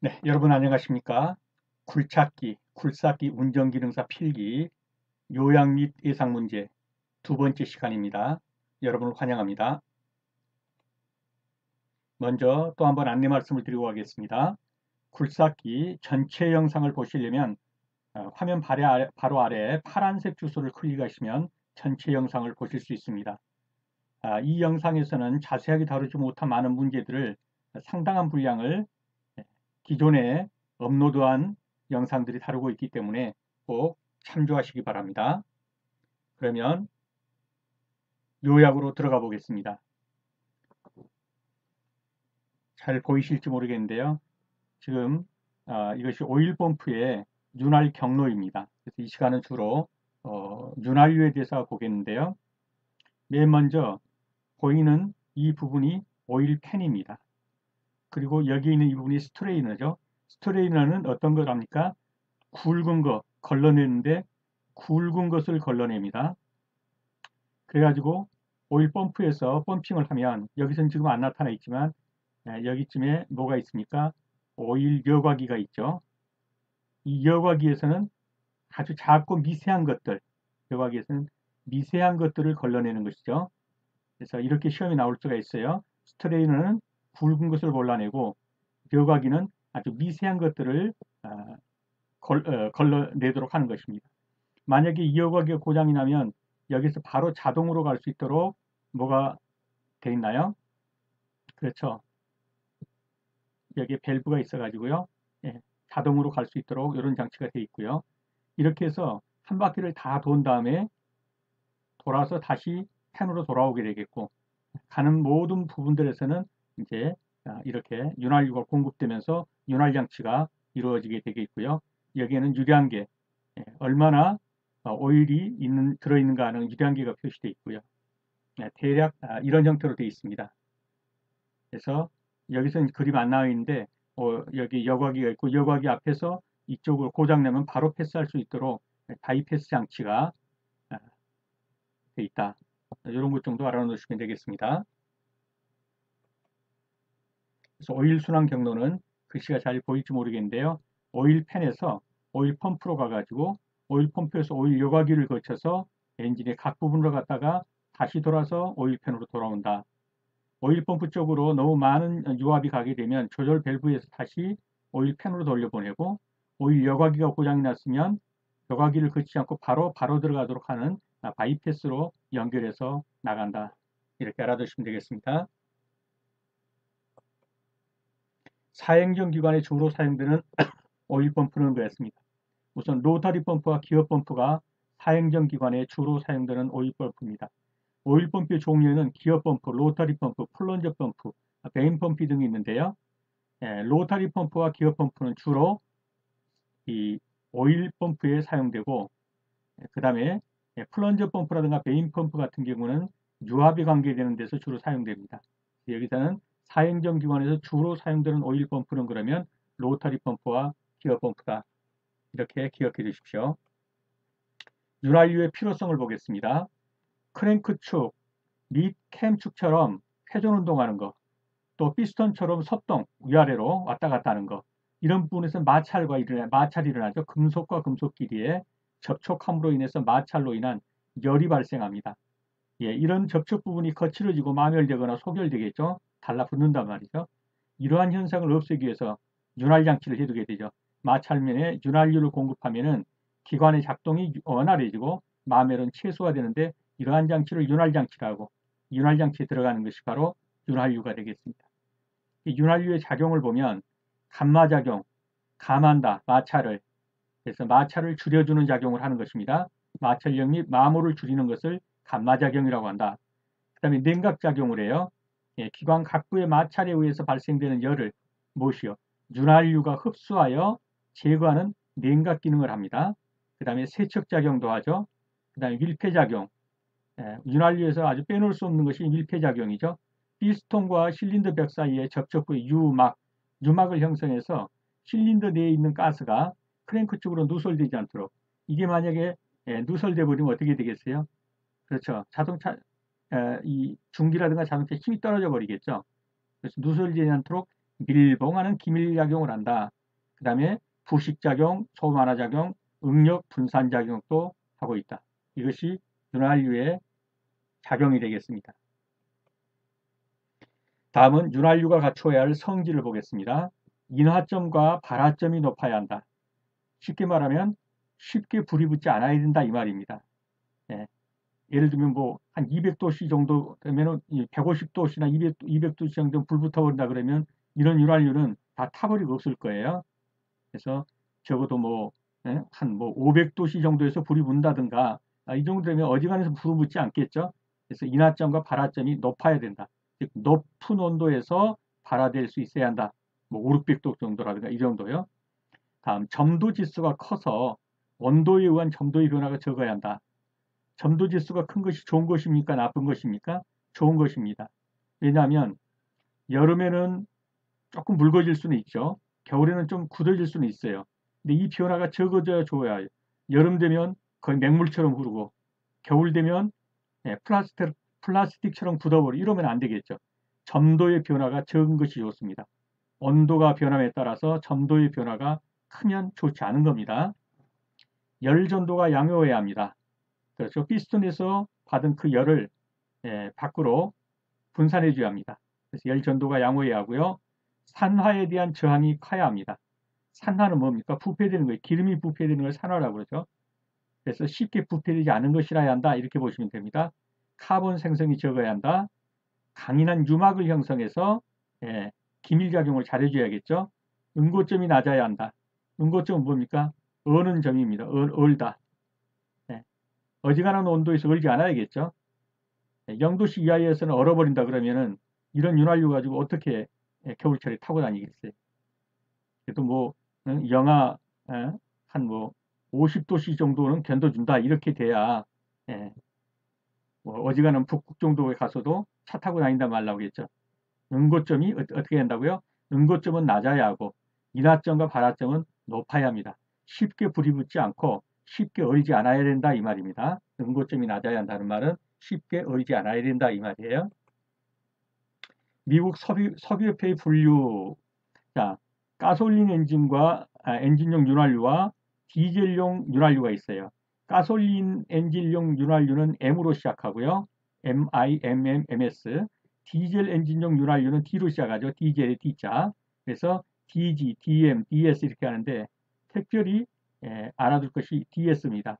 네, 여러분 안녕하십니까? 굴착기 운전기능사 필기, 요약 및 예상 문제 두 번째 시간입니다. 여러분을 환영합니다. 먼저 또 한번 안내 말씀을 드리고 가겠습니다. 굴삭기 전체 영상을 보시려면 화면 바로 아래 파란색 주소를 클릭하시면 전체 영상을 보실 수 있습니다. 이 영상에서는 자세하게 다루지 못한 많은 문제들을 상당한 분량을 기존에 업로드한 영상들이 다루고 있기 때문에 꼭 참조하시기 바랍니다. 그러면 요약으로 들어가 보겠습니다. 잘 보이실지 모르겠는데요. 지금 이것이 오일 펌프의 윤활 경로입니다. 그래서 이 시간은 주로 윤활유에 대해서 보겠는데요. 맨 먼저 보이는 이 부분이 오일 팬입니다. 그리고 여기 있는 이 부분이 스트레이너죠. 스트레이너는 어떤 걸 합니까? 굵은 거 걸러내는데 굵은 것을 걸러냅니다. 그래가지고 오일 펌프에서 펌핑을 하면 여기서는 지금 안 나타나 있지만 여기쯤에 뭐가 있습니까? 오일 여과기가 있죠. 이 여과기에서는 아주 작고 미세한 것들, 여과기에서는 미세한 것들을 걸러내는 것이죠. 그래서 이렇게 시험이 나올 수가 있어요. 스트레이너는 굵은 것을 골라내고 여과기는 아주 미세한 것들을 걸러내도록 하는 것입니다. 만약에 이 여과기가 고장이 나면 여기서 바로 자동으로 갈 수 있도록 뭐가 돼 있나요? 그렇죠. 여기에 밸브가 있어 가지고요. 예, 자동으로 갈 수 있도록 이런 장치가 돼 있고요. 이렇게 해서 한 바퀴를 다 돈 다음에 돌아서 다시 펜으로 돌아오게 되겠고, 가는 모든 부분들에서는 이제 이렇게 윤활유가 공급되면서 윤활 장치가 이루어지게 되겠고요. 여기에는 유량계, 얼마나 오일이 들어있는가 하는 유량계가 표시되어 있고요. 대략 이런 형태로 되어 있습니다. 그래서 여기서는 그림 안 나와 있는데 여기 여과기가 있고 여과기 앞에서 이쪽으로 고장나면 바로 패스할 수 있도록 바이패스 장치가 되어 있다. 이런 것 정도 알아놓으시면 되겠습니다. 그래서 오일 순환 경로는 글씨가 잘 보일지 모르겠는데요. 오일 팬에서 오일 펌프로 가가지고 오일 펌프에서 오일 여과기를 거쳐서 엔진의 각 부분으로 갔다가 다시 돌아서 오일 팬으로 돌아온다. 오일 펌프 쪽으로 너무 많은 유압이 가게 되면 조절 밸브에서 다시 오일 팬으로 돌려보내고 오일 여과기가 고장이 났으면 여과기를 거치지 않고 바로 들어가도록 하는 바이패스로 연결해서 나간다. 이렇게 알아두시면 되겠습니다. 사행정 기관에 주로 사용되는 오일 펌프는 그렇습니다. 우선 로터리 펌프와 기어 펌프가 사행정 기관에 주로 사용되는 오일 펌프입니다. 오일 펌프의 종류에는 기어 펌프, 로터리 펌프, 플런저 펌프, 베인 펌프 등이 있는데요. 로터리 펌프와 기어 펌프는 주로 이 오일 펌프에 사용되고, 그 다음에 플런저 펌프라든가 베인 펌프 같은 경우는 유압이 관계되는 데서 주로 사용됩니다. 여기서는 사행정 기관에서 주로 사용되는 오일 펌프는 그러면 로터리 펌프와 기어 펌프다. 이렇게 기억해 주십시오. 윤활유의 필요성을 보겠습니다. 크랭크축 및 캠축처럼 회전 운동하는 거, 또 피스톤처럼 섭동 위아래로 왔다 갔다 하는 거, 이런 부분에서 마찰이 일어나죠. 금속과 금속끼리의 접촉함으로 인해서 마찰로 인한 열이 발생합니다. 이런 접촉 부분이 거칠어지고 마멸되거나 소결되겠죠. 달라붙는단 말이죠. 이러한 현상을 없애기 위해서 윤활 장치를 해두게 되죠. 마찰면에 윤활유를 공급하면은 기관의 작동이 원활해지고 마멸은 최소화되는데, 이러한 장치를 윤활 장치라고, 윤활 장치에 들어가는 것이 바로 윤활유가 되겠습니다. 윤활유의 작용을 보면 감마작용, 감한다, 마찰을, 그래서 마찰을 줄여주는 작용을 하는 것입니다. 마찰력 및 마모를 줄이는 것을 감마작용이라고 한다. 그 다음에 냉각작용을 해요. 기관 각부의 마찰에 의해서 발생되는 열을 무엇이요? 윤활유가 흡수하여 제거하는 냉각 기능을 합니다. 그 다음에 세척작용도 하죠. 그 다음에 밀폐작용, 윤활유에서 아주 빼놓을 수 없는 것이 밀폐작용이죠. 피스톤과 실린더 벽 사이의 접촉부의 유막을 형성해서 실린더 내에 있는 가스가 크랭크 쪽으로 누설되지 않도록, 이게 만약에 누설돼 버리면 어떻게 되겠어요? 그렇죠. 자동차 이 중기라든가 자동차 힘이 떨어져 버리겠죠. 그래서 누설되지 않도록 밀봉하는 기밀작용을 한다. 그 다음에 부식작용, 소만화작용, 응력 분산작용도 하고 있다. 이것이 윤활유의 작용이 되겠습니다. 다음은 윤활유가 갖추어야 할 성질을 보겠습니다. 인화점과 발화점이 높아야 한다. 쉽게 말하면 쉽게 불이 붙지 않아야 된다 이 말입니다. 예. 예를 들면 뭐 한 200도씨 정도 되면 150도씨나 200도씨 정도 불 붙어버린다 그러면 이런 윤활유는 다 타버리고 없을 거예요. 그래서 적어도 뭐 한 뭐 500도씨 정도에서 불이 붙는다든가 이 정도 되면 어지간해서 불이 붙지 않겠죠. 그래서 인화점과 발화점이 높아야 된다. 즉 높은 온도에서 발화될 수 있어야 한다. 뭐 5, 600도 정도라든가 이 정도요. 다음 점도 지수가 커서 온도에 의한 점도의 변화가 적어야 한다. 점도 지수가 큰 것이 좋은 것입니까? 나쁜 것입니까? 좋은 것입니다. 왜냐하면 여름에는 조금 묽어질 수는 있죠. 겨울에는 좀 굳어질 수는 있어요. 근데 이 변화가 적어져야 좋아요. 여름 되면 거의 맹물처럼 흐르고 겨울 되면 플라스틱처럼 굳어버리고 이러면 안 되겠죠. 점도의 변화가 적은 것이 좋습니다. 온도가 변함에 따라서 점도의 변화가 크면 좋지 않은 겁니다. 열 전도가 양호해야 합니다. 그렇죠. 피스톤에서 받은 그 열을 밖으로 분산해 줘야 합니다. 그래서 열 전도가 양호해야 하고요. 산화에 대한 저항이 커야 합니다. 산화는 뭡니까? 부패되는 거예요. 기름이 부패되는 걸 산화라고 그러죠. 그래서 쉽게 부패되지 않은 것이라야 한다. 이렇게 보시면 됩니다. 카본 생성이 적어야 한다. 강인한 유막을 형성해서 기밀작용을 잘해줘야겠죠. 응고점이 낮아야 한다. 응고점은 뭡니까? 어는 점입니다. 얼다. 어지간한 온도에서 얼지 않아야겠죠. 0도씨 이하에서는 얼어버린다 그러면은 이런 윤활유 가지고 어떻게 겨울철에 타고 다니겠어요. 그래도 뭐 영하 한 뭐 50도씨 정도는 견뎌준다 이렇게 돼야 뭐 어지간한 북극 정도에 가서도 차 타고 다닌다 말라고 했죠. 응고점이 어떻게 된다고요? 응고점은 낮아야 하고 인화점과 발화점은 높아야 합니다. 쉽게 불이 붙지 않고 쉽게 얼지 않아야 된다 이 말입니다. 응고점이 낮아야 한다는 말은 쉽게 얼지 않아야 된다 이 말이에요. 미국 석유협회의 분류, 자, 가솔린 엔진과 엔진용 윤활유와 디젤용 윤활유가 있어요. 가솔린 엔진용 윤활유는 M으로 시작하고요. MIMMS. 디젤 엔진용 윤활유는 D로 시작하죠. 디젤의 D자. 그래서 DG, DM, DS 이렇게 하는데 특별히 알아둘 것이 DS입니다.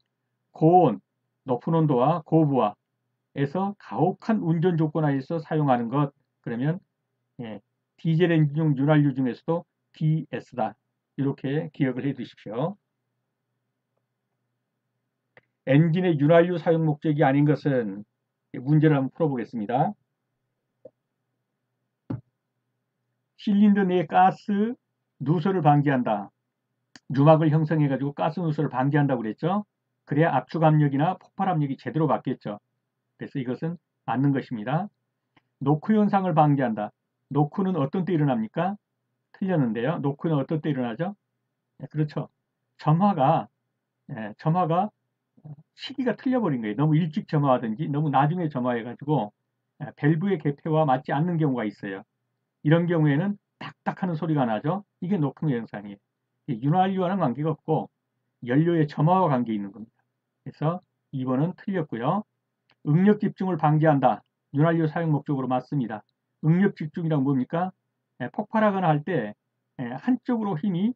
고온, 높은 온도와 고부하에서 가혹한 운전 조건 하에서 사용하는 것 그러면 디젤 엔진용 윤활유 중에서도 DS다. 이렇게 기억을 해 두십시오. 엔진의 윤활유 사용 목적이 아닌 것은 문제를 한번 풀어보겠습니다. 실린더 내의 가스 누설을 방지한다. 유막을 형성해가지고 가스 누설을 방지한다고 그랬죠. 그래야 압축 압력이나 폭발 압력이 제대로 받겠죠. 그래서 이것은 맞는 것입니다. 노크 현상을 방지한다. 노크는 어떤 때 일어납니까? 틀렸는데요. 노크는 어떤 때 일어나죠? 그렇죠. 점화가 시기가 틀려버린 거예요. 너무 일찍 점화하든지 너무 나중에 점화해가지고 밸브의 개폐와 맞지 않는 경우가 있어요. 이런 경우에는 딱딱하는 소리가 나죠. 이게 노크 현상이에요. 윤활유와는 관계가 없고 연료의 점화와 관계 있는 겁니다. 그래서 2번은 틀렸고요. 응력 집중을 방지한다. 윤활유 사용 목적으로 맞습니다. 응력 집중이란 뭡니까? 폭발하거나 할 때 한쪽으로 힘이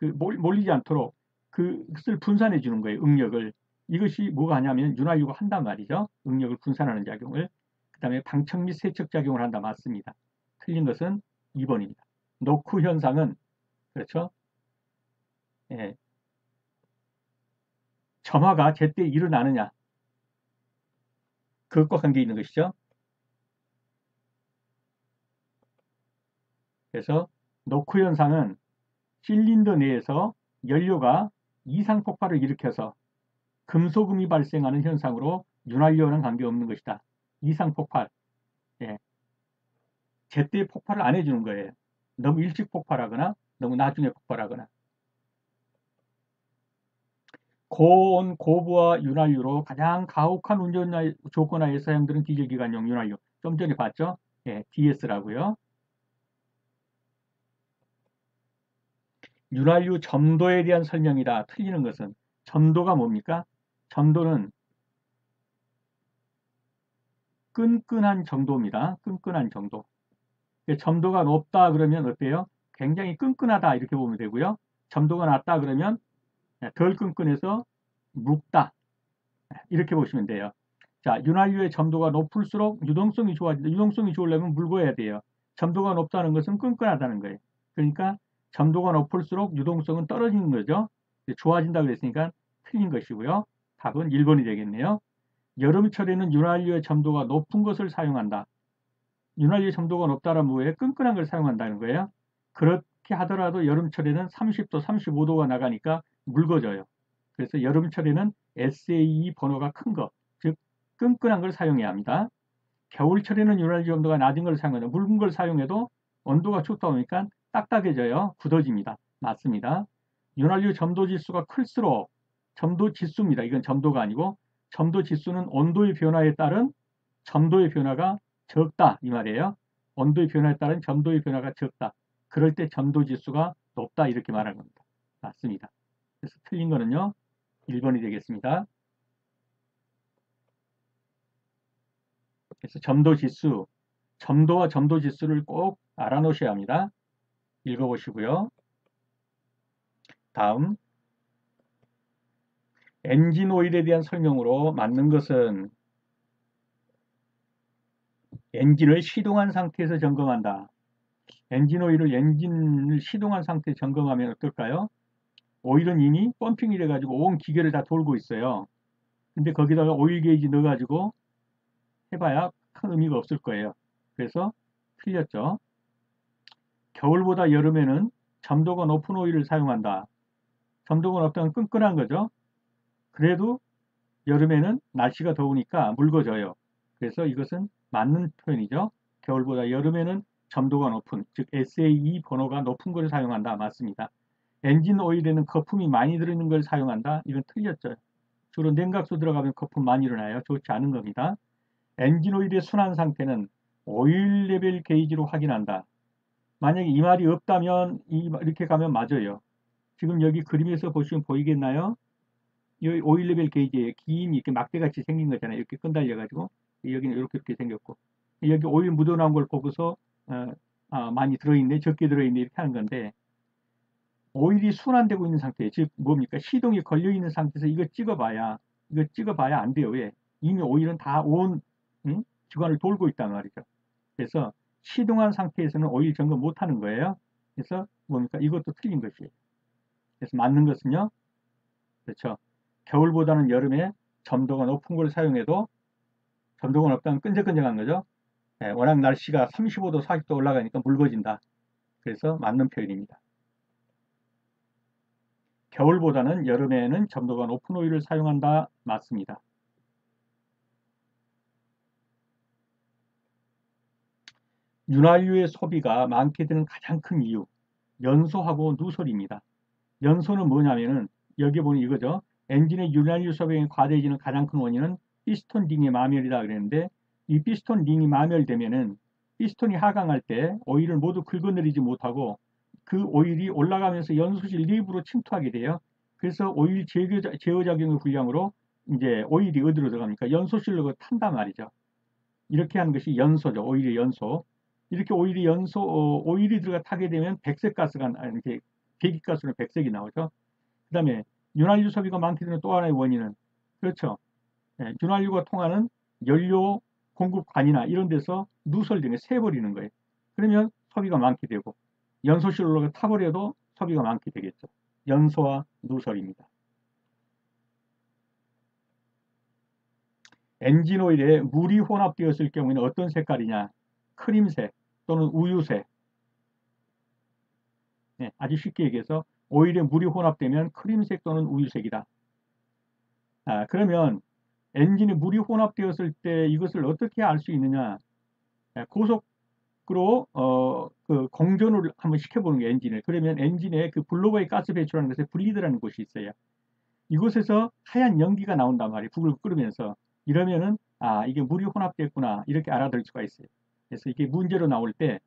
몰리지 않도록 그것을 분산해 주는 거예요. 응력을. 이것이 뭐가 하냐면 윤활유가 한단 말이죠. 응력을 분산하는 작용을. 그 다음에 방척 및 세척 작용을 한다. 맞습니다. 틀린 것은 2번입니다. 노크 현상은 그렇죠. 점화가 제때 일어나느냐 그것과 관계 있는 것이죠. 그래서 노크 현상은 실린더 내에서 연료가 이상 폭발을 일으켜서 금속음이 발생하는 현상으로 윤활유와는 관계없는 것이다. 이상 폭발. 제때 폭발을 안 해주는 거예요. 너무 일찍 폭발하거나 너무 나중에 폭발하거나. 고온, 고부하 윤활유로 가장 가혹한 운전 조건 하에 사용되는 디젤 기관용 윤활유. 좀 전에 봤죠? DS라고요. 윤활유 점도에 대한 설명이다. 틀리는 것은 점도가 뭡니까? 점도는 끈끈한 정도입니다. 끈끈한 정도. 점도가 높다 그러면 어때요? 굉장히 끈끈하다 이렇게 보면 되고요. 점도가 낮다 그러면 덜 끈끈해서 묵다 이렇게 보시면 돼요. 자, 윤활유의 점도가 높을수록 유동성이 좋아진다. 유동성이 좋으려면 묽어야 돼요. 점도가 높다는 것은 끈끈하다는 거예요. 그러니까 점도가 높을수록 유동성은 떨어지는 거죠. 좋아진다 그랬으니까 틀린 것이고요. 답은 1번이 되겠네요. 여름철에는 윤활유의 점도가 높은 것을 사용한다. 윤활유 점도가 높다는 뭐예요? 끈끈한 걸 사용한다는 거예요. 그렇게 하더라도 여름철에는 30도, 35도가 나가니까 묽어져요. 그래서 여름철에는 SAE 번호가 큰 거, 즉 끈끈한 걸 사용해야 합니다. 겨울철에는 윤활유 점도가 낮은 걸 사용한다. 묽은 걸 사용해도 온도가 춥다 보니까 딱딱해져요. 굳어집니다. 맞습니다. 윤활유 점도 지수가 클수록 점도 지수입니다. 이건 점도가 아니고 점도 지수는 온도의 변화에 따른 점도의 변화가 적다 이 말이에요. 온도의 변화에 따른 점도의 변화가 적다. 그럴 때 점도 지수가 높다 이렇게 말하는 겁니다. 맞습니다. 그래서 틀린 거는요. 1번이 되겠습니다. 그래서 점도 지수, 점도와 점도 지수를 꼭 알아놓으셔야 합니다. 읽어보시고요. 다음 엔진 오일에 대한 설명으로 맞는 것은 엔진을 시동한 상태에서 점검한다. 엔진을 시동한 상태에 점검하면 어떨까요? 오일은 이미 펌핑이 돼가지고 온 기계를 다 돌고 있어요. 근데 거기다가 오일 게이지 넣어가지고 해봐야 큰 의미가 없을 거예요. 그래서 틀렸죠. 겨울보다 여름에는 점도가 높은 오일을 사용한다. 점도가 높다면 끈끈한 거죠. 그래도 여름에는 날씨가 더우니까 묽어져요. 그래서 이것은 맞는 표현이죠. 겨울보다 여름에는 점도가 높은, 즉 SAE 번호가 높은 것을 사용한다. 맞습니다. 엔진 오일에는 거품이 많이 들어있는 걸 사용한다. 이건 틀렸죠. 주로 냉각수 들어가면 거품 많이 일어나요. 좋지 않은 겁니다. 엔진 오일의 순환 상태는 오일 레벨 게이지로 확인한다. 만약에 이 말이 없다면 이렇게 가면 맞아요. 지금 여기 그림에서 보시면 보이겠나요? 이 오일 레벨 게이지에 긴 이렇게 막대같이 생긴 거잖아요. 이렇게 끈달려가지고 여기는 이렇게 생겼고 여기 오일 묻어나온 걸 보고서 많이 들어있네, 적게 들어있네 이렇게 하는 건데 오일이 순환되고 있는 상태, 즉 뭡니까? 시동이 걸려 있는 상태에서 이거 찍어봐야 안 돼요. 왜? 이미 오일은 다 온 주간을 돌고 있단 말이죠. 그래서 시동한 상태에서는 오일 점검 못 하는 거예요. 그래서 뭡니까? 이것도 틀린 것이에요. 그래서 맞는 것은요. 그렇죠. 겨울보다는 여름에 점도가 높은 걸 사용해도 점도가 높다면 끈적끈적한 거죠. 예, 워낙 날씨가 35도, 40도 올라가니까 묽어진다. 그래서 맞는 표현입니다. 겨울보다는 여름에는 점도가 높은 오일을 사용한다. 맞습니다. 윤활유의 소비가 많게 되는 가장 큰 이유, 연소하고 누설입니다. 연소는 뭐냐면은 여기 보면 이거죠. 엔진의 윤활유 소비가 과대해지는 가장 큰 원인은 피스톤 링의 마멸이다 그랬는데 이 피스톤 링이 마멸되면은 피스톤이 하강할 때 오일을 모두 긁어내리지 못하고 그 오일이 올라가면서 연소실 내부로 침투하게 돼요. 그래서 오일 제어작용의 불량으로 이제 오일이 어디로 들어갑니까? 연소실로 탄단 말이죠. 이렇게 하는 것이 연소죠. 오일의 연소. 이렇게 오일이 들어가 타게 되면 백색가스가 이렇게 배기가스로 백색이 나오죠. 그 다음에 윤활유 소비가 많게 되는 또 하나의 원인은 그렇죠. 예, 윤활유가 통하는 연료 공급관이나 이런 데서 누설되는 새버리는 거예요. 그러면 소비가 많게 되고 연소실로 타버려도 소비가 많게 되겠죠. 연소와 누설입니다. 엔진 오일에 물이 혼합되었을 경우에는 어떤 색깔이냐? 크림색 또는 우유색. 네, 아주 쉽게 얘기해서 오일에 물이 혼합되면 크림색 또는 우유색이다. 그러면 엔진에 물이 혼합되었을 때 이것을 어떻게 알 수 있느냐? 고속으로 그 공전을 한번 시켜보는 게 엔진을. 그러면 엔진에 그 블로버의 가스 배출하는 것에 블리드라는 곳이 있어요. 이곳에서 하얀 연기가 나온단 말이에요. 북을 끓으면서. 이러면은 이게 물이 혼합됐구나 이렇게 알아들을 수가 있어요. 그래서 이게 문제로 나올 때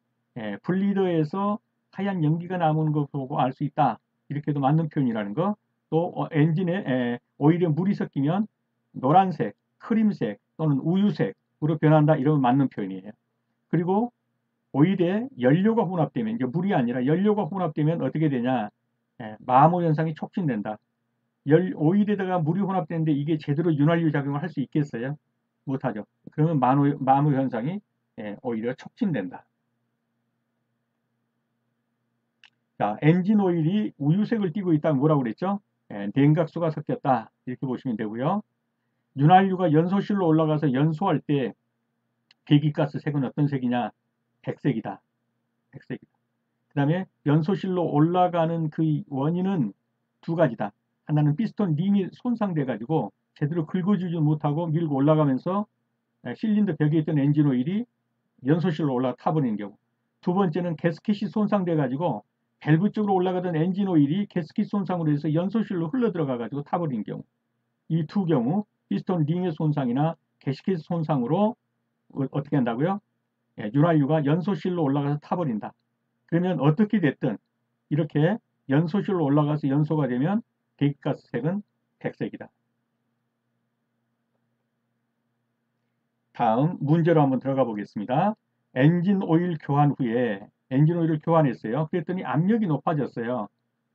블리더에서 하얀 연기가 나오는 거 보고 알 수 있다. 이렇게도 맞는 표현이라는 거. 또 엔진에 오일에 물이 섞이면 노란색, 크림색 또는 우유색으로 변한다. 이러면 맞는 표현이에요. 그리고 오일에 연료가 혼합되면, 이제 물이 아니라 연료가 혼합되면 어떻게 되냐? 마모 현상이 촉진된다. 오일에다가 물이 혼합되는데 이게 제대로 윤활유 작용을 할 수 있겠어요? 못하죠. 그러면 마모 현상이 오히려 촉진된다. 자, 엔진 오일이 우유색을 띠고 있다면 뭐라고 그랬죠? 냉각수가 섞였다. 이렇게 보시면 되고요. 윤활유가 연소실로 올라가서 연소할 때 배기가스 색은 어떤 색이냐? 백색이다. 백색이다. 그 다음에 연소실로 올라가는 그 원인은 두 가지다. 하나는 피스톤 링이 손상돼 가지고 제대로 긁어주지 못하고 밀고 올라가면서 실린더 벽에 있던 엔진 오일이 연소실로 올라가 타버리는 경우. 두 번째는 게스킷이 손상돼 가지고 밸브 쪽으로 올라가던 엔진 오일이 게스킷 손상으로 해서 연소실로 흘러 들어가 가지고 타버리는 경우. 이 두 경우 피스톤 링의 손상이나 게스킷 손상으로 어떻게 한다고요? 윤활유가 연소실로 올라가서 타버린다. 그러면 어떻게 됐든 이렇게 연소실로 올라가서 연소가 되면 배기가스색은 백색이다. 다음 문제로 한번 들어가 보겠습니다. 엔진 오일 교환 후에 엔진 오일을 교환했어요. 그랬더니 압력이 높아졌어요.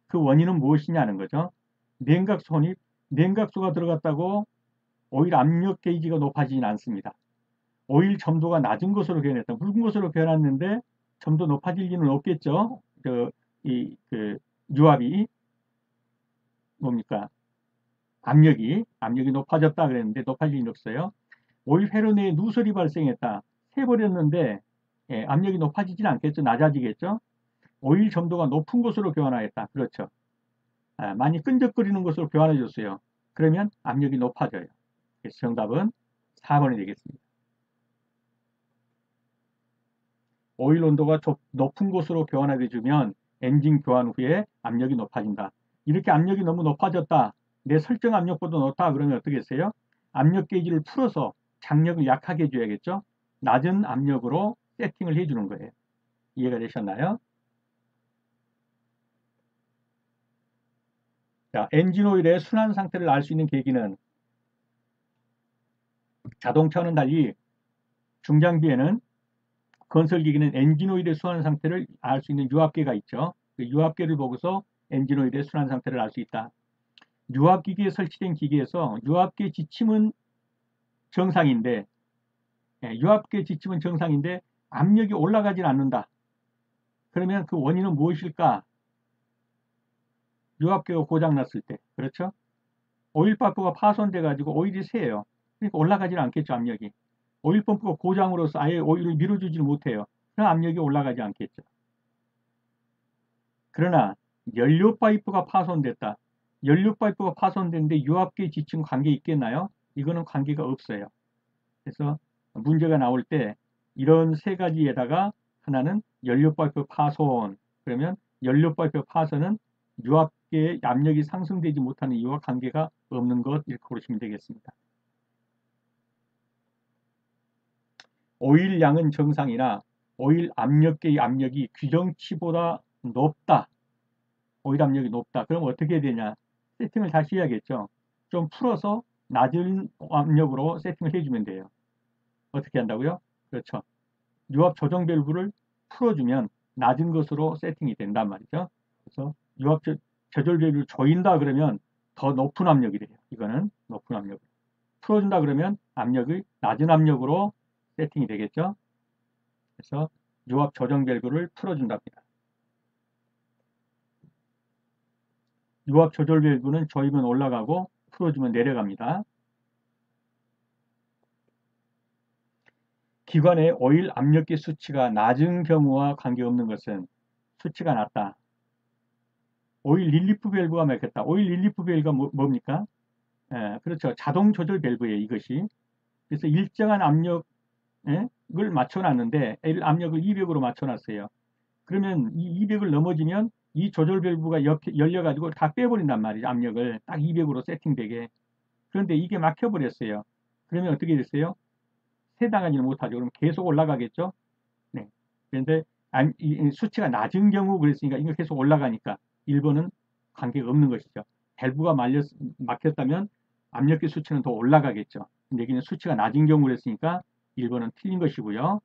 그 원인은 무엇이냐는 거죠. 냉각수 혼입, 냉각수가 들어갔다고 오일 압력 게이지가 높아지진 않습니다. 오일 점도가 낮은 것으로 변했다. 묽은 것으로 변했는데 점도 높아질 리는 없겠죠. 유압이 뭡니까? 압력이 높아졌다 그랬는데 높아질 리는 없어요. 오일 회로 내에 누설이 발생했다. 새버렸는데 압력이 높아지진 않겠죠. 낮아지겠죠. 오일 점도가 높은 곳으로 교환하였다. 그렇죠. 많이 끈적거리는 것으로 교환해 줬어요. 그러면 압력이 높아져요. 그래서 정답은 4번이 되겠습니다. 오일 온도가 높은 곳으로 교환해 주면 엔진 교환 후에 압력이 높아진다. 이렇게 압력이 너무 높아졌다. 내 설정 압력보다 높다. 그러면 어떻게 했어요? 압력 게이지를 풀어서 장력을 약하게 해줘야겠죠. 낮은 압력으로 세팅을 해주는 거예요. 이해가 되셨나요? 자, 엔진 오일의 순환 상태를 알 수 있는 계기는 자동차와는 달리 중장비에는 건설기기는 엔진 오일의 순환 상태를 알 수 있는 유압계가 있죠. 그 유압계를 보고서 엔진 오일의 순환 상태를 알 수 있다. 유압기기에 설치된 기계에서 유압계 지침은 정상인데 유압계 지침은 정상인데 압력이 올라가질 않는다. 그러면 그 원인은 무엇일까? 유압계가 고장났을 때. 그렇죠? 오일 펌프가 파손돼 가지고 오일이 새요. 그러니까 올라가질 않겠죠, 압력이. 오일 펌프가 고장으로서 아예 오일을 밀어주질 못해요. 그럼 압력이 올라가지 않겠죠. 그러나 연료 파이프가 파손됐다. 연료 파이프가 파손됐는데 유압계 지침 관계 있겠나요? 이거는 관계가 없어요. 그래서 문제가 나올 때 이런 세 가지에다가 하나는 연료 파이프 파손. 그러면 연료 파이프 파손은 유압계의 압력이 상승되지 못하는 이유와 관계가 없는 것, 이렇게 보시면 되겠습니다. 오일 양은 정상이나 오일 압력계의 압력이 규정치보다 높다. 오일 압력이 높다. 그럼 어떻게 해야 되냐? 세팅을 다시 해야겠죠. 좀 풀어서 낮은 압력으로 세팅을 해주면 돼요. 어떻게 한다고요? 그렇죠. 유압 조정 밸브를 풀어주면 낮은 것으로 세팅이 된단 말이죠. 그래서 유압 조절 밸브를 조인다 그러면 더 높은 압력이 돼요. 이거는 높은 압력. 풀어준다 그러면 압력이 낮은 압력으로 세팅이 되겠죠. 그래서 유압 조정 밸브를 풀어준답니다. 유압 조절 밸브는 조이면 올라가고 풀어주면 내려갑니다. 기관의 오일 압력계 수치가 낮은 경우와 관계없는 것은 수치가 낮다. 오일 릴리프 밸브가 막혔다. 오일 릴리프 밸브가 뭡니까? 그렇죠. 자동 조절 밸브예요, 이것이. 그래서 일정한 압력을 맞춰놨는데 압력을 200으로 맞춰놨어요. 그러면 이 200을 넘어지면 이 조절 밸브가 열려가지고 다 빼버린단 말이죠. 압력을 딱 200으로 세팅되게. 그런데 이게 막혀버렸어요. 그러면 어떻게 됐어요? 해당하지는 못하죠. 그럼 계속 올라가겠죠? 네. 그런데 수치가 낮은 경우 그랬으니까 이거 계속 올라가니까 1번은 관계가 없는 것이죠. 밸브가 막혔다면 압력계 수치는 더 올라가겠죠. 근데 여기는 수치가 낮은 경우를 했으니까 1번은 틀린 것이고요.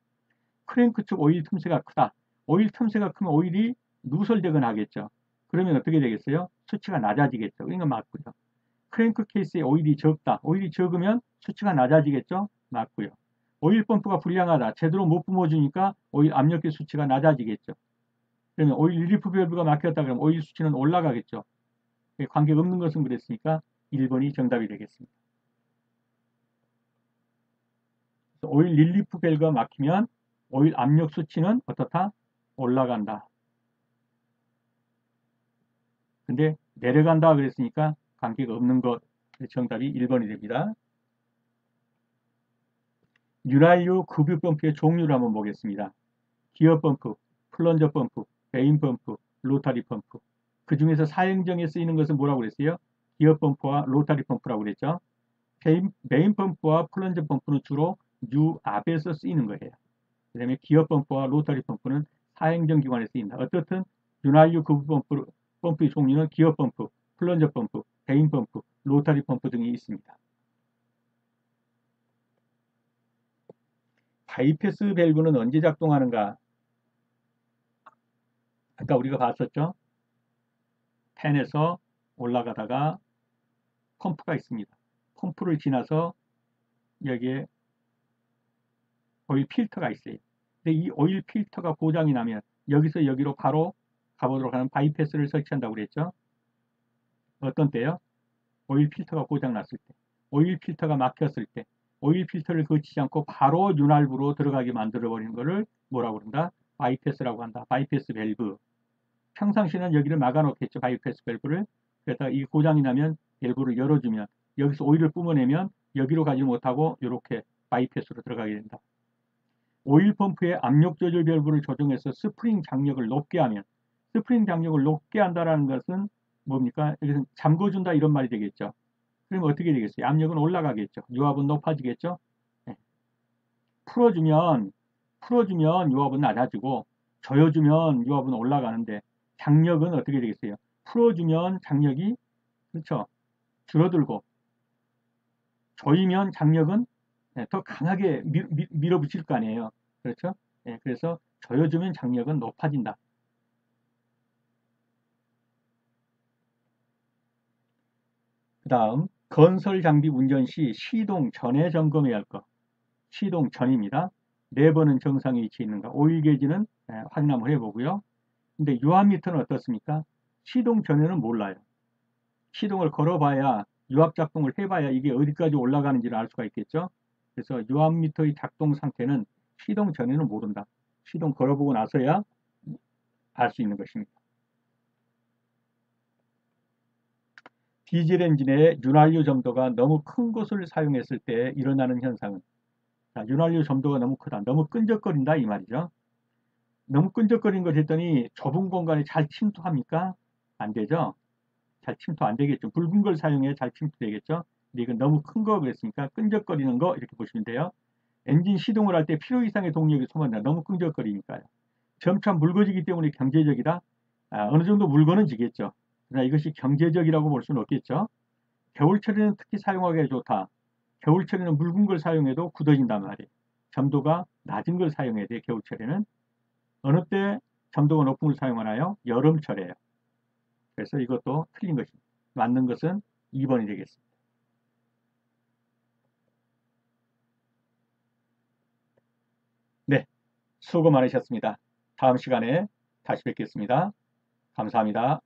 크랭크 쪽 오일 틈새가 크다. 오일 틈새가 크면 오일이 누설되거나 하겠죠. 그러면 어떻게 되겠어요? 수치가 낮아지겠죠. 그러니까 맞고요. 크랭크 케이스에 오일이 적다. 오일이 적으면 수치가 낮아지겠죠. 맞고요. 오일 펌프가 불량하다. 제대로 못 뿜어주니까 오일 압력계 수치가 낮아지겠죠. 그러면 오일 릴리프 밸브가 막혔다 그러면 오일 수치는 올라가겠죠. 관계가 없는 것은 그랬으니까 1번이 정답이 되겠습니다. 오일 릴리프 밸브가 막히면 오일 압력 수치는 어떻다? 올라간다. 근데 내려간다 그랬으니까 관계가 없는 것. 정답이 1번이 됩니다. 윤활유 급유 펌프의 종류를 한번 보겠습니다. 기어 펌프, 플런저 펌프, 베인 펌프, 로타리 펌프. 그 중에서 사행정에 쓰이는 것은 뭐라고 그랬어요? 기어 펌프와 로타리 펌프라고 그랬죠. 베인 펌프와 플런저 펌프는 주로 유압에서 쓰이는 거예요. 그 다음에 기어 펌프와 로타리 펌프는 사행정 기관에 쓰인다. 어떻든 윤활유 급유 펌프의 종류는 기어 펌프, 플런저 펌프, 베인 펌프, 로타리 펌프 등이 있습니다. 바이패스 밸브는 언제 작동하는가? 아까 우리가 봤었죠? 팬에서 올라가다가 펌프가 있습니다. 펌프를 지나서 여기에 오일 필터가 있어요. 근데 이 오일 필터가 고장이 나면 여기서 여기로 바로 가보도록 하는 바이패스를 설치한다고 그랬죠? 어떤 때요? 오일 필터가 고장 났을 때, 오일 필터가 막혔을 때, 오일 필터를 거치지 않고 바로 윤활부로 들어가게 만들어 버리는 것을 뭐라고 그런다? 바이패스라고 한다. 바이패스 밸브. 평상시는 여기를 막아 놓겠죠. 바이패스 밸브를. 그래서 이 고장이 나면 밸브를 열어주면 여기서 오일을 뿜어내면 여기로 가지 못하고 이렇게 바이패스로 들어가게 된다. 오일 펌프의 압력 조절 밸브를 조정해서 스프링 장력을 높게 하면, 스프링 장력을 높게 한다는 것은 뭡니까? 여기서 잠궈준다 이런 말이 되겠죠. 그러면 어떻게 되겠어요? 압력은 올라가겠죠. 유압은 높아지겠죠. 네. 풀어주면 유압은 낮아지고, 조여주면 유압은 올라가는데 장력은 어떻게 되겠어요? 풀어주면 장력이, 그렇죠, 줄어들고, 조이면 장력은 더 강하게 밀어붙일 거 아니에요. 그렇죠? 네, 그래서 조여주면 장력은 높아진다. 그 다음, 건설 장비 운전 시 시동 전에 점검해야 할 것. 시동 전입니다. 레버는 정상에 위치해 있는가? 오일 게이지는 확인 한번 해보고요. 근데 유압 미터는 어떻습니까? 시동 전에는 몰라요. 시동을 걸어봐야, 유압 작동을 해봐야 이게 어디까지 올라가는지를 알 수가 있겠죠. 그래서 유압 미터의 작동 상태는 시동 전에는 모른다. 시동 걸어보고 나서야 알 수 있는 것입니다. 디젤 엔진의 윤활유 점도가 너무 큰 곳을 사용했을 때 일어나는 현상은, 자, 윤활유 점도가 너무 크다, 너무 끈적거린다 이 말이죠. 너무 끈적거린 걸 했더니 좁은 공간에 잘 침투합니까? 안 되죠. 잘 침투 안 되겠죠. 붉은 걸 사용해야 잘 침투되겠죠. 근데 이건 너무 큰 거 그랬으니까 끈적거리는 거 이렇게 보시면 돼요. 엔진 시동을 할 때 필요 이상의 동력이 소모된다. 너무 끈적거리니까요. 점차 묽어지기 때문에 경제적이다. 어느 정도 묽어지겠죠. 그러나 이것이 경제적이라고 볼 수는 없겠죠. 겨울철에는 특히 사용하기가 좋다. 겨울철에는 묽은 걸 사용해도 굳어진단 말이에요. 점도가 낮은 걸 사용해야 돼요. 겨울철에는. 어느 때 점도가 높은 걸 사용하나요? 여름철에요. 그래서 이것도 틀린 것입니다. 맞는 것은 2번이 되겠습니다. 네, 수고 많으셨습니다. 다음 시간에 다시 뵙겠습니다. 감사합니다.